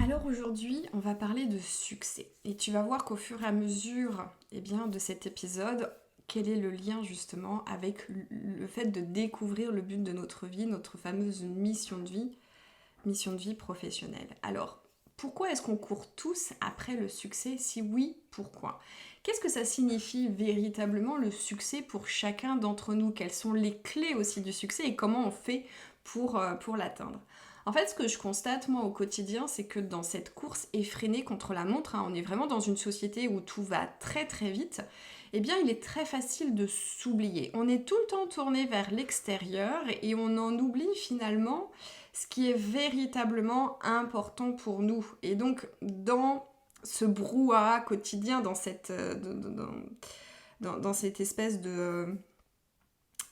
Alors aujourd'hui, on va parler de succès. Et tu vas voir qu'au fur et à mesure de cet épisode, quel est le lien justement avec le fait de découvrir le but de notre vie, notre fameuse mission de vie professionnelle. Alors, pourquoi est-ce qu'on court tous après le succès? Si oui, pourquoi? Qu'est-ce que ça signifie véritablement le succès pour chacun d'entre nous? Quelles sont les clés aussi du succès et comment on fait pour l'atteindre? En fait, ce que je constate, moi, au quotidien, c'est que dans cette course effrénée contre la montre, on est vraiment dans une société où tout va très très vite, eh bien, il est très facile de s'oublier. On est tout le temps tourné vers l'extérieur et on en oublie finalement ce qui est véritablement important pour nous. Et donc, dans ce brouhaha quotidien, dans cette espèce de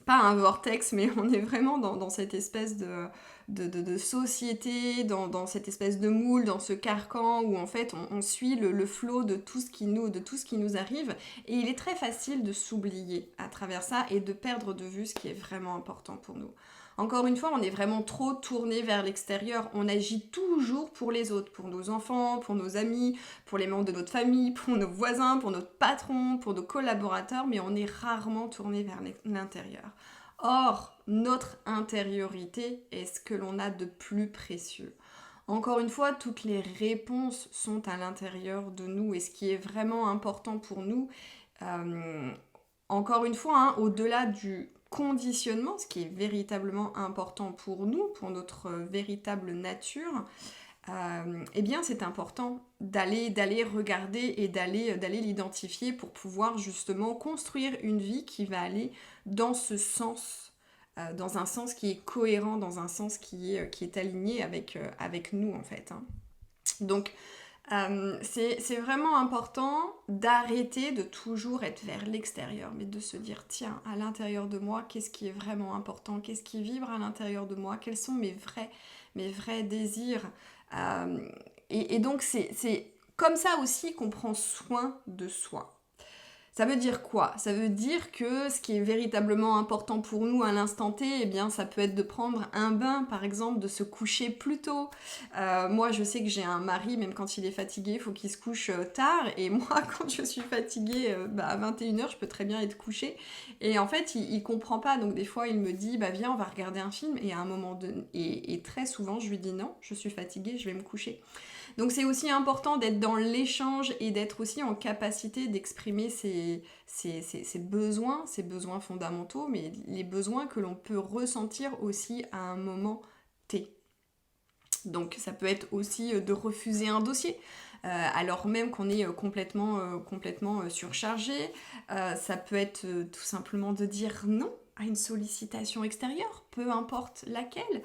pas un vortex, mais on est vraiment dans cette espèce de société, dans cette espèce de moule, dans ce carcan où en fait on suit le flot de tout ce qui nous arrive, et il est très facile de s'oublier à travers ça et de perdre de vue ce qui est vraiment important pour nous. Encore une fois, on est vraiment trop tourné vers l'extérieur, on agit toujours pour les autres, pour nos enfants, pour nos amis, pour les membres de notre famille, pour nos voisins, pour notre patron, pour nos collaborateurs, mais on est rarement tourné vers l'intérieur. Or, notre intériorité est ce que l'on a de plus précieux. Encore une fois, toutes les réponses sont à l'intérieur de nous et ce qui est vraiment important pour nous, euh, encore une fois, au-delà du conditionnement, ce qui est véritablement important pour nous, pour notre véritable nature, eh bien c'est important d'aller regarder et d'aller l'identifier pour pouvoir justement construire une vie qui va aller dans ce sens, dans un sens qui est cohérent, dans un sens qui est aligné avec nous en fait. Donc c'est vraiment important d'arrêter de toujours être vers l'extérieur, mais de se dire, tiens, à l'intérieur de moi, qu'est-ce qui est vraiment important? Qu'est-ce qui vibre à l'intérieur de moi? Quels sont mes vrais désirs? Euh, et donc, c'est comme ça aussi qu'on prend soin de soi. Ça veut dire quoi? Ça veut dire que ce qui est véritablement important pour nous à l'instant T, eh bien, ça peut être de prendre un bain, par exemple, de se coucher plus tôt. Moi, je sais que j'ai un mari, même quand il est fatigué, il faut qu'il se couche tard. Et moi, quand je suis fatiguée, à 21h, je peux très bien être couchée. Et en fait, il comprend pas. Donc, des fois, il me dit, bah viens, on va regarder un film. Et à un moment donné, et très souvent, je lui dis non, je suis fatiguée, je vais me coucher. Donc c'est aussi important d'être dans l'échange et d'être aussi en capacité d'exprimer ses besoins fondamentaux, mais les besoins que l'on peut ressentir aussi à un moment T. Donc ça peut être aussi de refuser un dossier, alors même qu'on est complètement surchargé. Ça peut être tout simplement de dire non à une sollicitation extérieure, peu importe laquelle.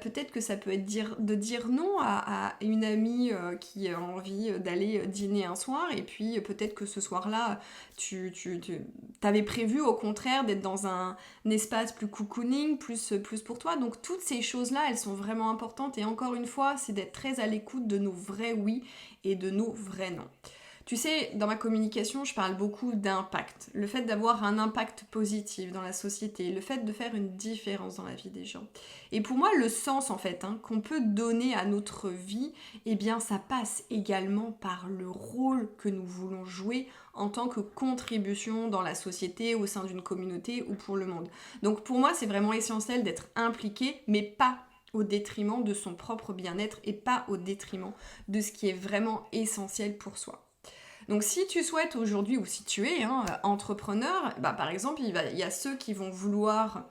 Peut-être que ça peut être de dire non à une amie qui a envie d'aller dîner un soir, et puis peut-être que ce soir-là, tu avais prévu au contraire d'être dans un espace plus cocooning, plus pour toi. Donc toutes ces choses-là, elles sont vraiment importantes, et encore une fois, c'est d'être très à l'écoute de nos vrais oui et de nos vrais non. Tu sais, dans ma communication, je parle beaucoup d'impact. Le fait d'avoir un impact positif dans la société, le fait de faire une différence dans la vie des gens. Et pour moi, le sens, en fait, qu'on peut donner à notre vie, eh bien, ça passe également par le rôle que nous voulons jouer en tant que contribution dans la société, au sein d'une communauté ou pour le monde. Donc pour moi, c'est vraiment essentiel d'être impliqué, mais pas au détriment de son propre bien-être et pas au détriment de ce qui est vraiment essentiel pour soi. Donc si tu souhaites aujourd'hui, ou si tu es entrepreneur, par exemple, il y a ceux qui vont vouloir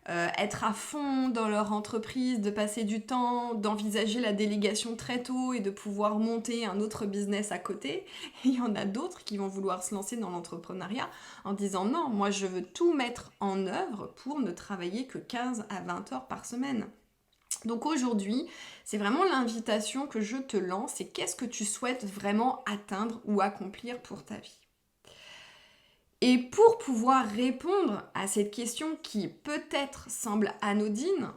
être à fond dans leur entreprise, de passer du temps, d'envisager la délégation très tôt et de pouvoir monter un autre business à côté. Et il y en a d'autres qui vont vouloir se lancer dans l'entrepreneuriat en disant non, moi je veux tout mettre en œuvre pour ne travailler que 15 à 20 heures par semaine. Donc aujourd'hui, c'est vraiment l'invitation que je te lance, c'est qu'est-ce que tu souhaites vraiment atteindre ou accomplir pour ta vie. Et pour pouvoir répondre à cette question qui peut-être semble anodine,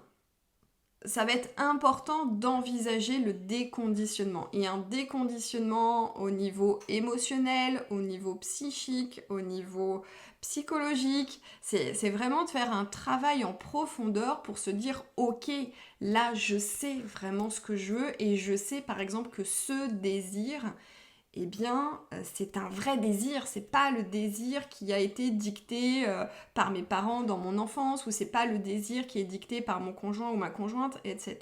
ça va être important d'envisager le déconditionnement. Et un déconditionnement au niveau émotionnel, au niveau psychique, au niveau psychologique. C'est vraiment de faire un travail en profondeur pour se dire, ok, là je sais vraiment ce que je veux et je sais par exemple que ce désir, eh bien, c'est un vrai désir, c'est pas le désir qui a été dicté par mes parents dans mon enfance, ou c'est pas le désir qui est dicté par mon conjoint ou ma conjointe, etc.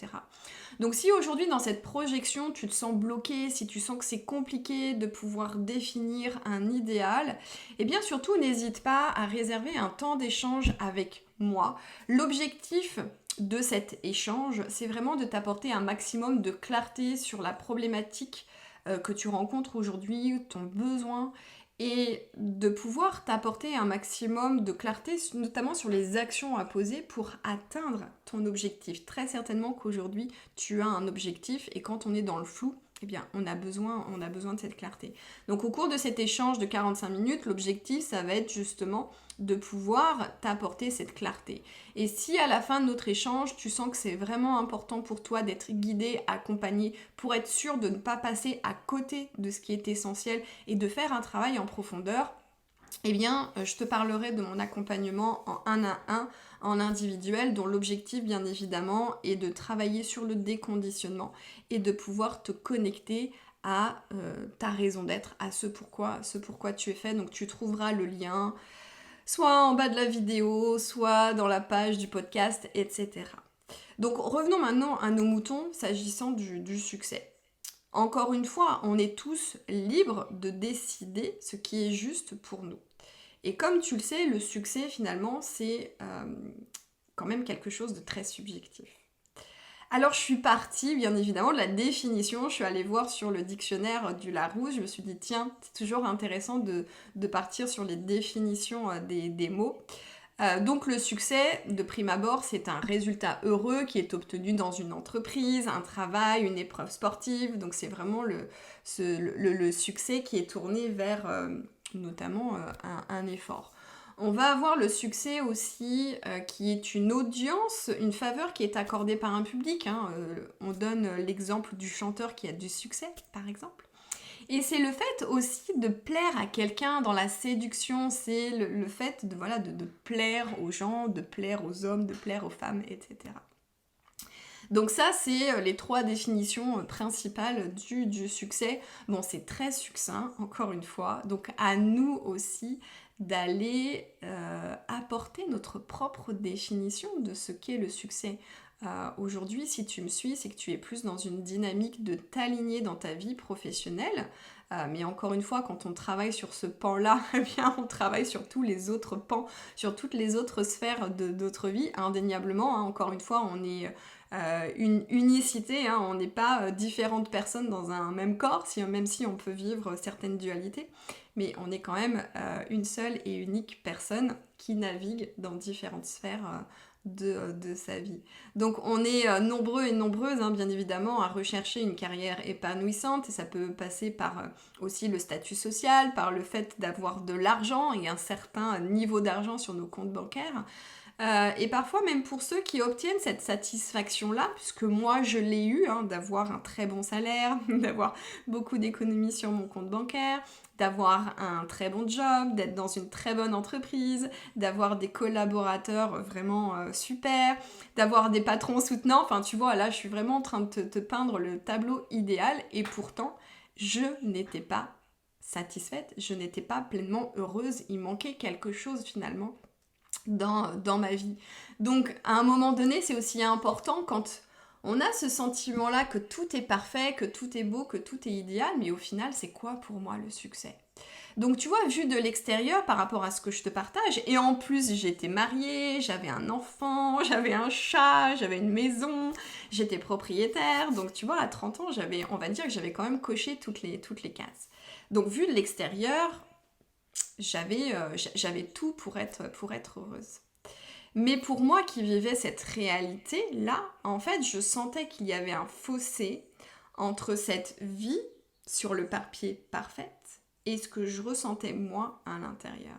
Donc si aujourd'hui dans cette projection tu te sens bloqué, si tu sens que c'est compliqué de pouvoir définir un idéal, eh bien surtout n'hésite pas à réserver un temps d'échange avec moi. L'objectif de cet échange, c'est vraiment de t'apporter un maximum de clarté sur la problématique que tu rencontres aujourd'hui, ton besoin, et de pouvoir t'apporter un maximum de clarté, notamment sur les actions à poser pour atteindre ton objectif. Très certainement qu'aujourd'hui, tu as un objectif, et quand on est dans le flou, eh bien, on a besoin de cette clarté. Donc au cours de cet échange de 45 minutes, l'objectif, ça va être justement de pouvoir t'apporter cette clarté. Et si à la fin de notre échange, tu sens que c'est vraiment important pour toi d'être guidé, accompagné, pour être sûr de ne pas passer à côté de ce qui est essentiel et de faire un travail en profondeur, eh bien, je te parlerai de mon accompagnement en 1 à 1, en individuel, dont l'objectif, bien évidemment, est de travailler sur le déconditionnement et de pouvoir te connecter à ta raison d'être, à ce pourquoi tu es fait. Donc tu trouveras le lien soit en bas de la vidéo, soit dans la page du podcast, etc. Donc revenons maintenant à nos moutons s'agissant du succès. Encore une fois, on est tous libres de décider ce qui est juste pour nous. Et comme tu le sais, le succès finalement, c'est quand même quelque chose de très subjectif. Alors je suis partie bien évidemment de la définition, je suis allée voir sur le dictionnaire du Larousse, je me suis dit tiens, c'est toujours intéressant de partir sur les définitions des mots. Donc le succès, de prime abord, c'est un résultat heureux qui est obtenu dans une entreprise, un travail, une épreuve sportive, donc c'est vraiment le succès qui est tourné vers notamment un effort. On va avoir le succès aussi qui est une audience, une faveur qui est accordée par un public. On donne l'exemple du chanteur qui a du succès, par exemple. Et c'est le fait aussi de plaire à quelqu'un dans la séduction, c'est le fait de plaire aux gens, de plaire aux hommes, de plaire aux femmes, etc. Donc ça, c'est les 3 définitions principales du succès. Bon, c'est très succinct, encore une fois. Donc à nous aussi d'aller apporter notre propre définition de ce qu'est le succès. Aujourd'hui, si tu me suis, c'est que tu es plus dans une dynamique de t'aligner dans ta vie professionnelle. Mais encore une fois, quand on travaille sur ce pan-là, eh bien, on travaille sur tous les autres pans, sur toutes les autres sphères de notre vie, indéniablement. Encore une fois, on est une unicité, on n'est pas différentes personnes dans un même corps, même si on peut vivre certaines dualités, mais on est quand même une seule et unique personne qui navigue dans différentes sphères de sa vie. Donc on est nombreux et nombreuses, bien évidemment, à rechercher une carrière épanouissante, et ça peut passer par aussi le statut social, par le fait d'avoir de l'argent et un certain niveau d'argent sur nos comptes bancaires. Et parfois même pour ceux qui obtiennent cette satisfaction-là, puisque moi je l'ai eu, d'avoir un très bon salaire, d'avoir beaucoup d'économies sur mon compte bancaire, d'avoir un très bon job, d'être dans une très bonne entreprise, d'avoir des collaborateurs vraiment super, d'avoir des patrons soutenants. Enfin tu vois, là je suis vraiment en train de te peindre le tableau idéal, et pourtant je n'étais pas satisfaite, je n'étais pas pleinement heureuse, il manquait quelque chose finalement dans ma vie. Donc à un moment donné, c'est aussi important quand on a ce sentiment-là que tout est parfait, que tout est beau, que tout est idéal, mais au final, c'est quoi pour moi le succès ? Donc tu vois, vu de l'extérieur par rapport à ce que je te partage, et en plus j'étais mariée, j'avais un enfant, j'avais un chat, j'avais une maison, j'étais propriétaire, donc tu vois, à 30 ans, on va dire que j'avais quand même coché toutes les cases. Donc vu de l'extérieur, j'avais tout pour être heureuse. Mais pour moi qui vivais cette réalité-là, en fait, je sentais qu'il y avait un fossé entre cette vie sur le papier parfaite et ce que je ressentais moi à l'intérieur.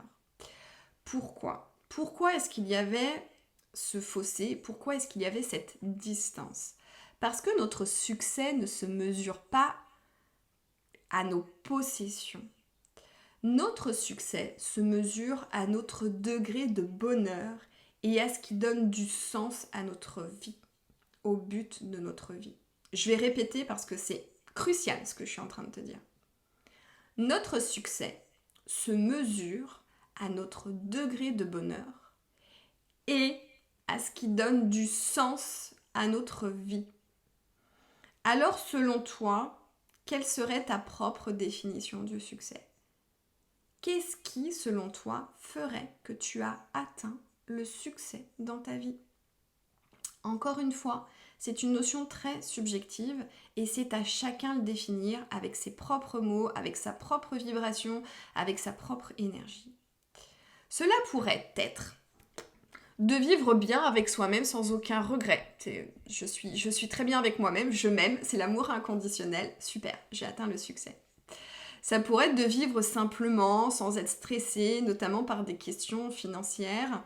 Pourquoi ? Pourquoi est-ce qu'il y avait ce fossé, pourquoi est-ce qu'il y avait cette distance? Parce que notre succès ne se mesure pas à nos possessions. Notre succès se mesure à notre degré de bonheur et à ce qui donne du sens à notre vie, au but de notre vie. Je vais répéter parce que c'est crucial ce que je suis en train de te dire. Notre succès se mesure à notre degré de bonheur et à ce qui donne du sens à notre vie. Alors, selon toi, quelle serait ta propre définition du succès? Qu'est-ce qui, selon toi, ferait que tu as atteint le succès dans ta vie? Encore une fois, c'est une notion très subjective et c'est à chacun de définir avec ses propres mots, avec sa propre vibration, avec sa propre énergie. Cela pourrait être de vivre bien avec soi-même sans aucun regret. Je suis très bien avec moi-même, je m'aime, c'est l'amour inconditionnel, super, j'ai atteint le succès. Ça pourrait être de vivre simplement, sans être stressé, notamment par des questions financières.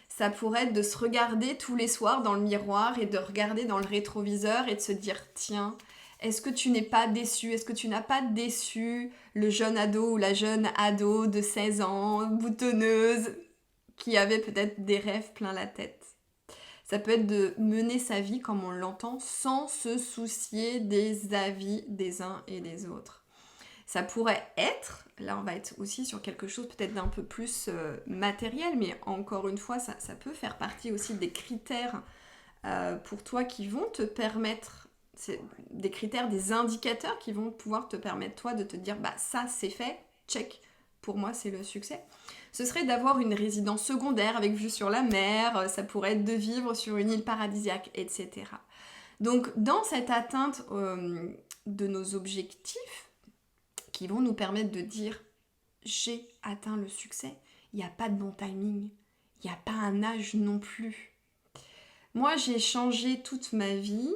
Ça pourrait être de se regarder tous les soirs dans le miroir et de regarder dans le rétroviseur et de se dire « Tiens, est-ce que tu n'es pas déçu? Est-ce que tu n'as pas déçu le jeune ado ou la jeune ado de 16 ans, boutonneuse, qui avait peut-être des rêves plein la tête ?» Ça peut être de mener sa vie comme on l'entend sans se soucier des avis des uns et des autres. Ça pourrait être, là on va être aussi sur quelque chose peut-être d'un peu plus matériel, mais encore une fois, ça peut faire partie aussi des critères pour toi qui vont te permettre, des critères, des indicateurs qui vont pouvoir te permettre toi de te dire, bah ça c'est fait, check, pour moi c'est le succès. Ce serait d'avoir une résidence secondaire avec vue sur la mer, ça pourrait être de vivre sur une île paradisiaque, etc. Donc dans cette atteinte de nos objectifs, qui vont nous permettre de dire j'ai atteint le succès. Il n'y a pas de bon timing, il n'y a pas un âge non plus. Moi, j'ai changé toute ma vie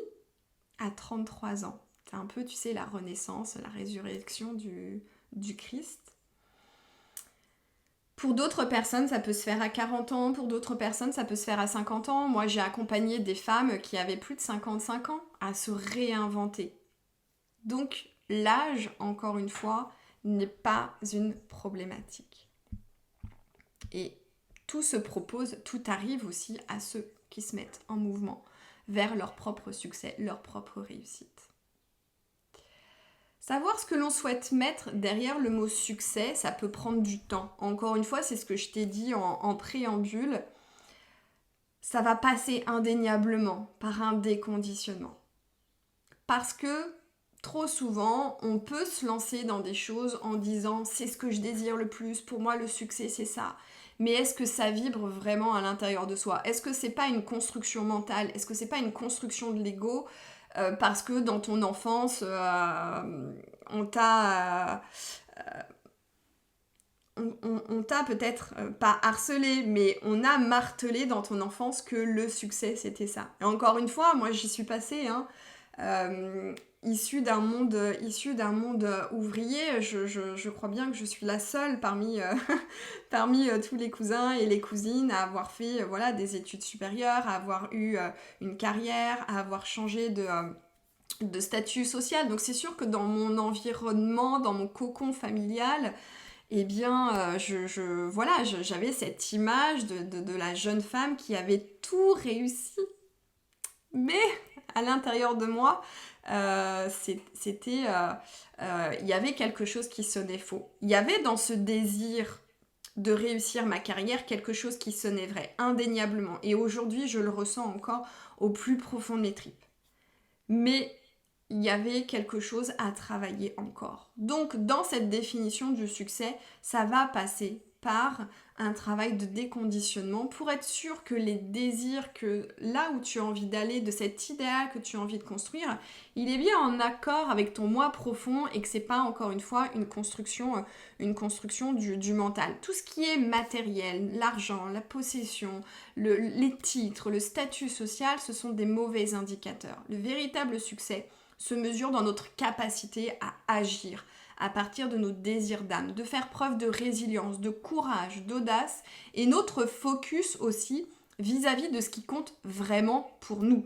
à 33 ans. C'est un peu, tu sais, la renaissance, la résurrection du Christ. Pour d'autres personnes, ça peut se faire à 40 ans. Pour d'autres personnes, ça peut se faire à 50 ans. Moi, j'ai accompagné des femmes qui avaient plus de 55 ans à se réinventer. Donc, l'âge, encore une fois, n'est pas une problématique. Et tout se propose, tout arrive aussi à ceux qui se mettent en mouvement vers leur propre succès, leur propre réussite. Savoir ce que l'on souhaite mettre derrière le mot succès, ça peut prendre du temps. Encore une fois, c'est ce que je t'ai dit en préambule. Ça va passer indéniablement par un déconditionnement. Parce que trop souvent, on peut se lancer dans des choses en disant « c'est ce que je désire le plus, pour moi le succès c'est ça ». Mais est-ce que ça vibre vraiment à l'intérieur de soi? Est-ce que c'est pas une construction mentale? Est-ce que c'est pas une construction de l'ego parce que dans ton enfance, on t'a peut-être pas harcelé, mais on a martelé dans ton enfance que le succès c'était ça. Et encore une fois, moi j'y suis passée, issue d'un monde ouvrier, je crois bien que je suis la seule parmi tous les cousins et les cousines à avoir fait des études supérieures, à avoir eu une carrière, à avoir changé de statut social. Donc c'est sûr que dans mon environnement, dans mon cocon familial, eh bien, j'avais cette image de la jeune femme qui avait tout réussi. Mais à l'intérieur de moi, il y avait quelque chose qui sonnait faux. Il y avait dans ce désir de réussir ma carrière quelque chose qui sonnait vrai, indéniablement. Et aujourd'hui, je le ressens encore au plus profond de mes tripes. Mais il y avait quelque chose à travailler encore. Donc, dans cette définition du succès, ça va passer par un travail de déconditionnement pour être sûr que les désirs, que là où tu as envie d'aller, de cet idéal que tu as envie de construire, il est bien en accord avec ton moi profond et que c'est pas encore une fois une construction du mental. Tout ce qui est matériel, l'argent, la possession, les titres, le statut social, ce sont des mauvais indicateurs. Le véritable succès se mesure dans notre capacité à agir à partir de nos désirs d'âme, de faire preuve de résilience, de courage, d'audace et notre focus aussi vis-à-vis de ce qui compte vraiment pour nous.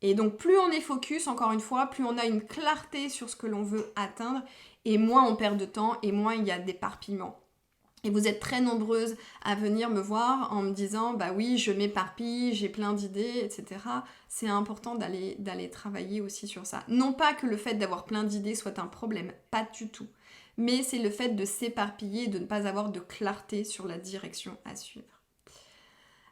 Et donc plus on est focus, encore une fois, plus on a une clarté sur ce que l'on veut atteindre, et moins on perd de temps, et moins il y a d'éparpillement. Et vous êtes très nombreuses à venir me voir en me disant bah oui, je m'éparpille, j'ai plein d'idées, etc. C'est important d'aller travailler aussi sur ça. Non pas que le fait d'avoir plein d'idées soit un problème, pas du tout. Mais c'est le fait de s'éparpiller et de ne pas avoir de clarté sur la direction à suivre.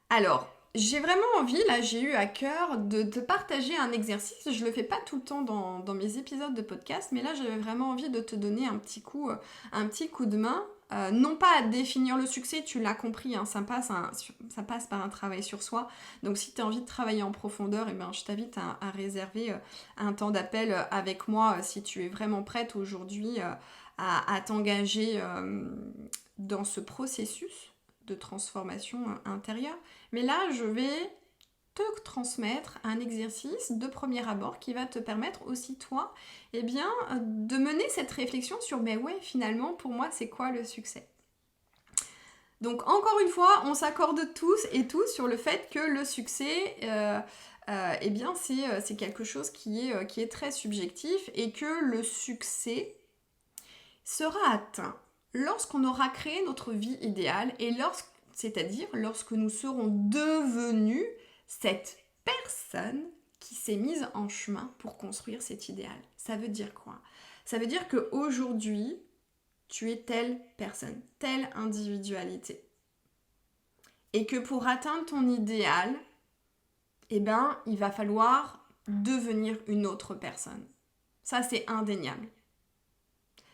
Alors, j'ai vraiment envie, là j'ai eu à cœur de te partager un exercice. Je le fais pas tout le temps dans mes épisodes de podcast, mais là j'avais vraiment envie de te donner un petit coup de main. Non pas à définir le succès, tu l'as compris, hein, ça passe par un travail sur soi. Donc si tu as envie de travailler en profondeur, eh ben, je t'invite à réserver un temps d'appel avec moi si tu es vraiment prête aujourd'hui à t'engager dans ce processus de transformation intérieure. Mais là, je vais te transmettre un exercice de premier abord qui va te permettre aussi, toi, eh bien, de mener cette réflexion sur, mais ouais, finalement, pour moi, c'est quoi le succès ? Donc, encore une fois, on s'accorde tous et tous sur le fait que le succès, eh bien, c'est quelque chose qui est très subjectif et que le succès sera atteint lorsqu'on aura créé notre vie idéale et c'est-à-dire lorsque nous serons devenus cette personne qui s'est mise en chemin pour construire cet idéal. Ça veut dire quoi ? Ça veut dire qu'aujourd'hui, tu es telle personne, telle individualité. Et que pour atteindre ton idéal, eh ben, il va falloir devenir une autre personne. Ça, c'est indéniable.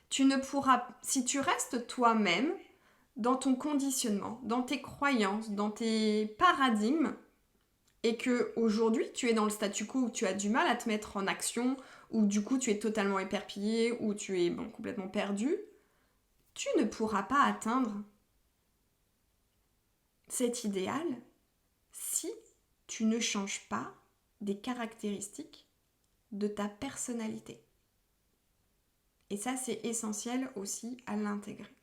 Tu ne pourras, si tu restes toi-même, dans ton conditionnement, dans tes croyances, dans tes paradigmes, et que aujourd'hui tu es dans le statu quo où tu as du mal à te mettre en action, ou du coup tu es totalement éparpillé, ou tu es complètement perdu, tu ne pourras pas atteindre cet idéal si tu ne changes pas des caractéristiques de ta personnalité. Et ça, c'est essentiel aussi à l'intégrer.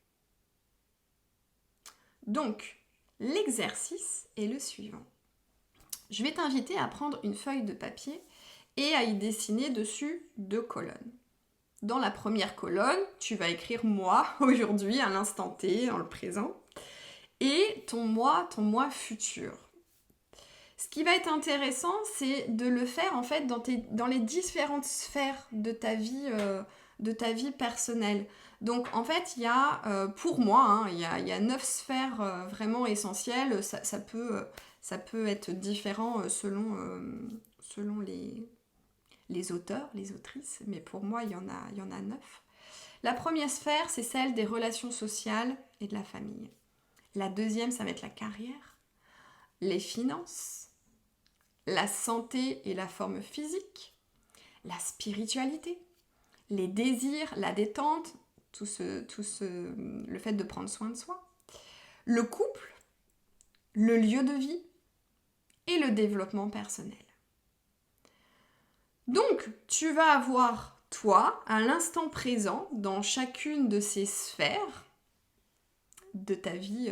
Donc, l'exercice est le suivant. Je vais t'inviter à prendre une feuille de papier et à y dessiner dessus 2 colonnes. Dans la première colonne, tu vas écrire moi, aujourd'hui, à l'instant T, dans le présent, et ton moi futur. Ce qui va être intéressant, c'est de le faire en fait dans les différentes sphères de ta vie personnelle. Donc en fait, il y a, pour moi, il y a 9 sphères vraiment essentielles. Ça peut être différent selon les auteurs, les autrices, mais pour moi, il y en a 9. La première sphère, c'est celle des relations sociales et de la famille. La deuxième, ça va être la carrière, les finances, la santé et la forme physique, la spiritualité, les désirs, la détente, le fait de prendre soin de soi, le couple, le lieu de vie et le développement personnel. Donc, tu vas avoir, toi, à l'instant présent, dans chacune de ces sphères de ta vie,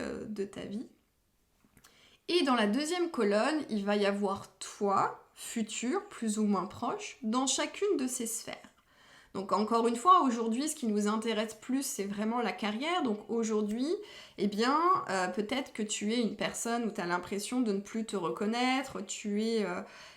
Et dans la deuxième colonne, il va y avoir toi, futur, plus ou moins proche, dans chacune de ces sphères. Donc encore une fois, aujourd'hui, ce qui nous intéresse plus, c'est vraiment la carrière. Donc aujourd'hui, eh bien, peut-être que tu es une personne où tu as l'impression de ne plus te reconnaître.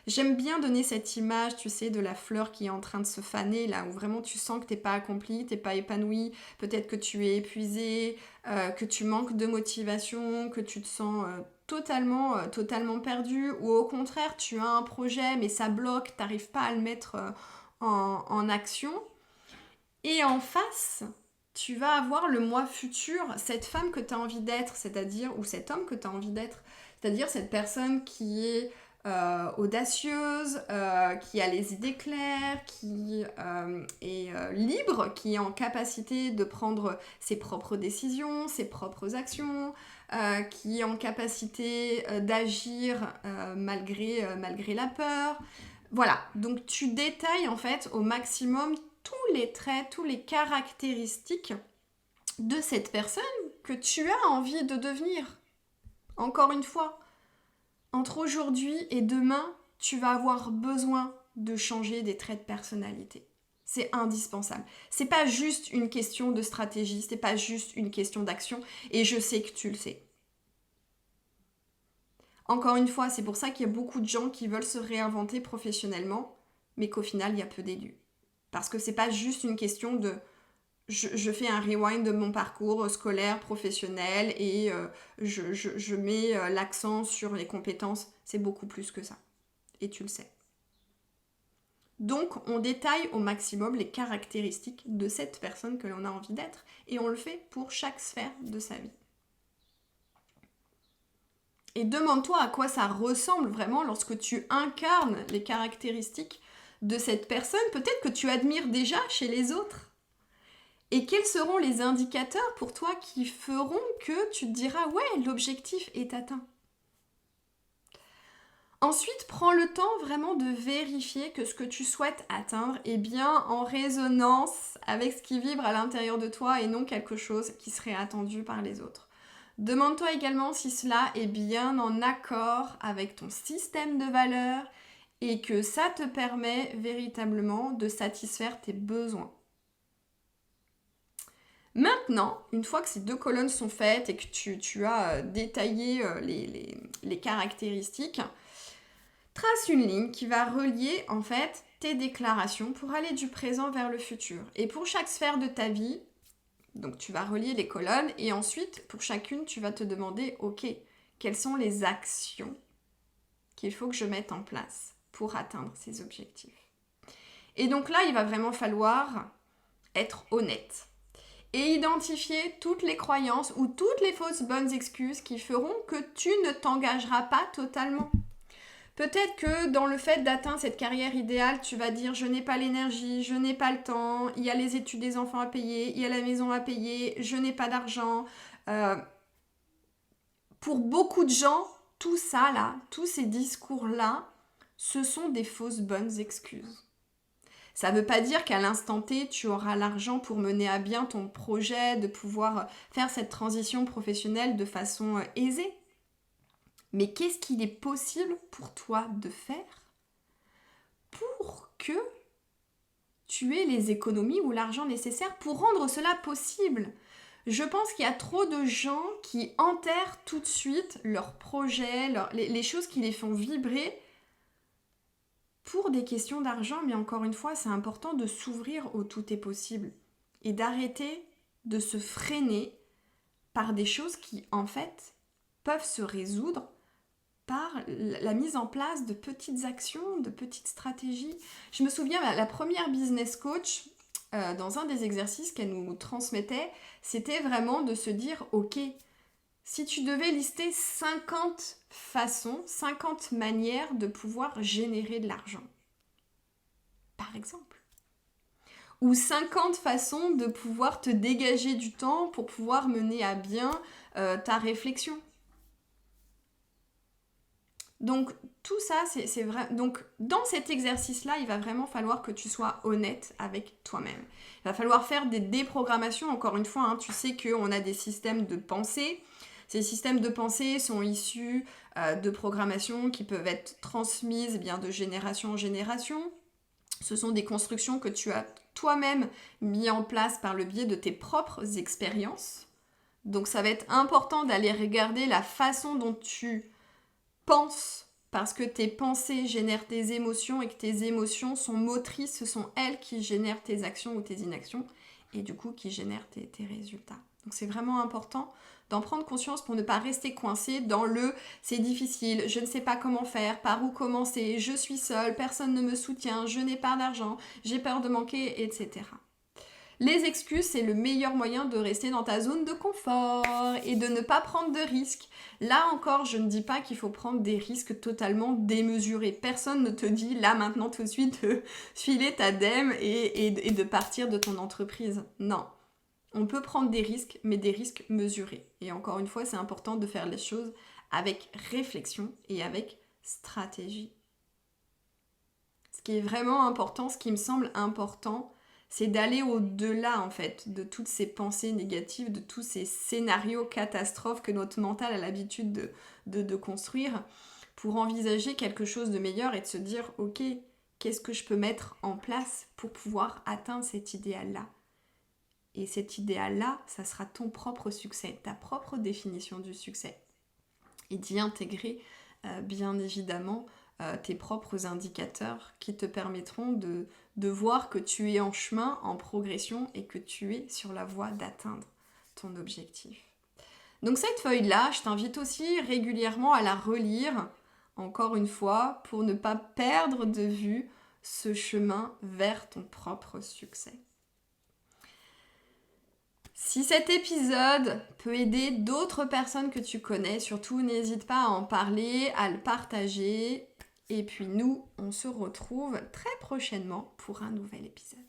J'aime bien donner cette image, tu sais, de la fleur qui est en train de se faner, là, où vraiment tu sens que tu n'es pas accompli, tu n'es pas épanoui. Peut-être que tu es épuisé, que tu manques de motivation, que tu te sens totalement perdu. Ou au contraire, tu as un projet, mais ça bloque, tu n'arrives pas à le mettre en action. Et en face, tu vas avoir le moi futur, cette femme que tu as envie d'être, c'est-à-dire, ou cet homme que tu as envie d'être, c'est-à-dire cette personne qui est audacieuse, qui a les idées claires, qui est libre, qui est en capacité de prendre ses propres décisions, ses propres actions, qui est en capacité d'agir malgré la peur. Voilà, donc tu détailles en fait au maximum tous les traits, toutes les caractéristiques de cette personne que tu as envie de devenir. Encore une fois, entre aujourd'hui et demain, tu vas avoir besoin de changer des traits de personnalité. C'est indispensable. C'est pas juste une question de stratégie, c'est pas juste une question d'action, et je sais que tu le sais. Encore une fois, c'est pour ça qu'il y a beaucoup de gens qui veulent se réinventer professionnellement, mais qu'au final, il y a peu d'élus. Parce que c'est pas juste une question de je fais un rewind de mon parcours scolaire, professionnel, et je mets l'accent sur les compétences. C'est beaucoup plus que ça. Et tu le sais. Donc, on détaille au maximum les caractéristiques de cette personne que l'on a envie d'être, et on le fait pour chaque sphère de sa vie. Et demande-toi à quoi ça ressemble vraiment lorsque tu incarnes les caractéristiques de cette personne, peut-être que tu admires déjà chez les autres. Et quels seront les indicateurs pour toi qui feront que tu te diras ouais, l'objectif est atteint. Ensuite, prends le temps vraiment de vérifier que ce que tu souhaites atteindre est bien en résonance avec ce qui vibre à l'intérieur de toi et non quelque chose qui serait attendu par les autres. Demande-toi également si cela est bien en accord avec ton système de valeurs et que ça te permet véritablement de satisfaire tes besoins. Maintenant, une fois que ces deux colonnes sont faites et que tu as détaillé les caractéristiques, trace une ligne qui va relier en fait tes déclarations pour aller du présent vers le futur. Et pour chaque sphère de ta vie, donc tu vas relier les colonnes et ensuite pour chacune tu vas te demander ok, quelles sont les actions qu'il faut que je mette en place pour atteindre ces objectifs. Et donc là, il va vraiment falloir être honnête et identifier toutes les croyances ou toutes les fausses bonnes excuses qui feront que tu ne t'engageras pas totalement. Peut-être que dans le fait d'atteindre cette carrière idéale, tu vas dire je n'ai pas l'énergie, je n'ai pas le temps, il y a les études des enfants à payer, il y a la maison à payer, je n'ai pas d'argent. Pour beaucoup de gens, tout ça là, tous ces discours-là, ce sont des fausses bonnes excuses. Ça ne veut pas dire qu'à l'instant T, tu auras l'argent pour mener à bien ton projet, de pouvoir faire cette transition professionnelle de façon aisée. Mais qu'est-ce qu'il est possible pour toi de faire pour que tu aies les économies ou l'argent nécessaire pour rendre cela possible? Je pense qu'il y a trop de gens qui enterrent tout de suite leurs projets, les choses qui les font vibrer pour des questions d'argent, mais encore une fois, c'est important de s'ouvrir au tout est possible et d'arrêter de se freiner par des choses qui, en fait, peuvent se résoudre par la mise en place de petites actions, de petites stratégies. Je me souviens, la première business coach, dans un des exercices qu'elle nous transmettait, c'était vraiment de se dire, ok, si tu devais lister 50 façons, 50 manières de pouvoir générer de l'argent, par exemple, ou 50 façons de pouvoir te dégager du temps pour pouvoir mener à bien ta réflexion. Donc tout ça, c'est vrai. Donc dans cet exercice-là, il va vraiment falloir que tu sois honnête avec toi-même. Il va falloir faire des déprogrammations. Encore une fois, tu sais qu'on a des systèmes de pensée. Ces systèmes de pensée sont issus de programmations qui peuvent être transmises de génération en génération. Ce sont des constructions que tu as toi-même mis en place par le biais de tes propres expériences. Donc ça va être important d'aller regarder la façon dont tu penses, parce que tes pensées génèrent tes émotions et que tes émotions sont motrices, ce sont elles qui génèrent tes actions ou tes inactions et du coup qui génèrent tes résultats. Donc c'est vraiment important d'en prendre conscience pour ne pas rester coincé dans le c'est difficile, je ne sais pas comment faire, par où commencer, je suis seule, personne ne me soutient, je n'ai pas d'argent, j'ai peur de manquer, etc. Les excuses, c'est le meilleur moyen de rester dans ta zone de confort et de ne pas prendre de risques. Là encore, je ne dis pas qu'il faut prendre des risques totalement démesurés. Personne ne te dit là maintenant tout de suite de filer ta dème et de partir de ton entreprise. Non. On peut prendre des risques, mais des risques mesurés. Et encore une fois, c'est important de faire les choses avec réflexion et avec stratégie. Ce qui est vraiment important, ce qui me semble important, c'est d'aller au-delà en fait de toutes ces pensées négatives, de tous ces scénarios catastrophes que notre mental a l'habitude de construire pour envisager quelque chose de meilleur et de se dire ok, qu'est-ce que je peux mettre en place pour pouvoir atteindre cet idéal-là. Et cet idéal-là, ça sera ton propre succès, ta propre définition du succès. Et d'y intégrer bien évidemment tes propres indicateurs qui te permettront de voir que tu es en chemin, en progression et que tu es sur la voie d'atteindre ton objectif. Donc cette feuille-là, je t'invite aussi régulièrement à la relire, encore une fois, pour ne pas perdre de vue ce chemin vers ton propre succès. Si cet épisode peut aider d'autres personnes que tu connais, surtout n'hésite pas à en parler, à le partager. Et puis nous, on se retrouve très prochainement pour un nouvel épisode.